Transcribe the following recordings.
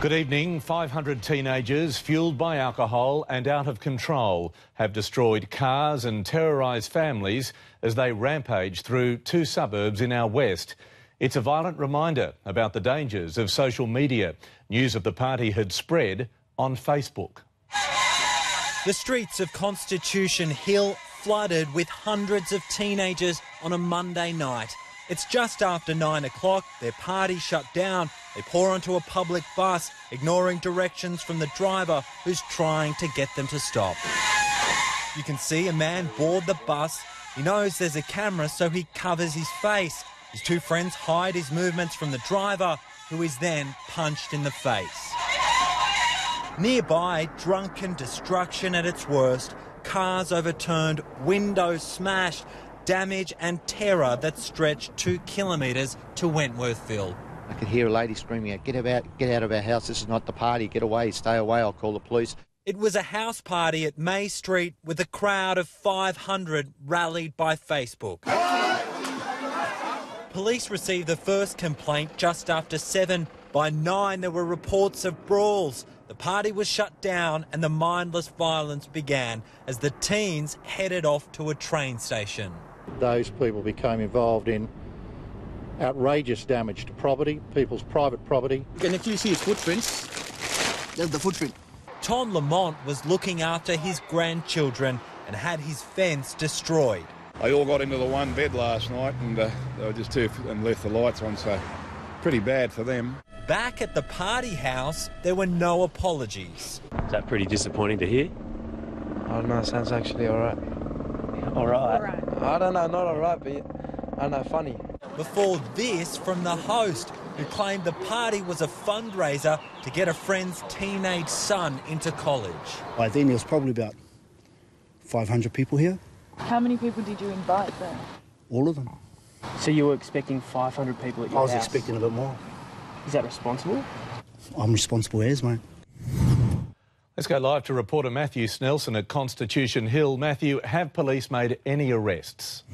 Good evening. 500 teenagers, fuelled by alcohol and out of control, have destroyed cars and terrorised families as they rampage through two suburbs in our west. It's a violent reminder about the dangers of social media. News of the party had spread on Facebook. The streets of Constitution Hill flooded with hundreds of teenagers on a Monday night. It's just after 9 o'clock, their party shut down. They pour onto a public bus, ignoring directions from the driver who's trying to get them to stop. You can see a man board the bus. He knows there's a camera, so he covers his face. His two friends hide his movements from the driver, who is then punched in the face. Nearby, drunken destruction at its worst. Cars overturned, windows smashed, damage and terror that stretched 2 kilometres to Wentworthville. I could hear a lady screaming out, get out of our house, this is not the party, get away, stay away, I'll call the police. It was a house party at May Street with a crowd of 500 rallied by Facebook. Police received the first complaint just after 7. By 9 there were reports of brawls. The party was shut down and the mindless violence began as the teens headed off to a train station. Those people became involved in outrageous damage to property, people's private property. And if you see his footprints, there's the footprint. Tom Lamont was looking after his grandchildren and had his fence destroyed. They all got into the one bed last night and they were just two and left the lights on, so pretty bad for them. Back at the party house, there were no apologies. Is that pretty disappointing to hear? Oh no, sounds actually alright. Alright? I don't know, not alright, but I don't know, funny. Before this, from the host, who claimed the party was a fundraiser to get a friend's teenage son into college. I think there was probably about 500 people here. How many people did you invite then? All of them. So you were expecting 500 people at your house? I was expecting a bit more. Is that responsible? I'm responsible as, mate. Let's go live to reporter Matthew Snelson at Constitution Hill. Matthew, have police made any arrests?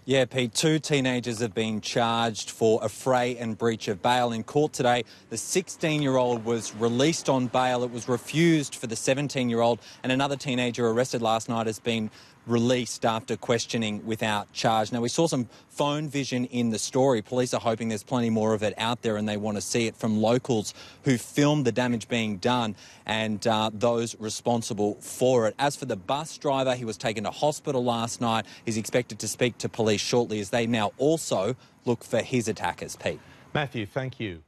Yeah, Pete, 2 teenagers have been charged for affray and breach of bail in court today. The 16-year-old was released on bail. It was refused for the 17-year-old, and another teenager arrested last night has been released after questioning without charge. Now, we saw some phone vision in the story. Police are hoping there's plenty more of it out there and they want to see it from locals who filmed the damage being done and those responsible for it. As for the bus driver, he was taken to hospital last night. He's expected to speak to police shortly as they now also look for his attackers, Pete. Matthew, thank you.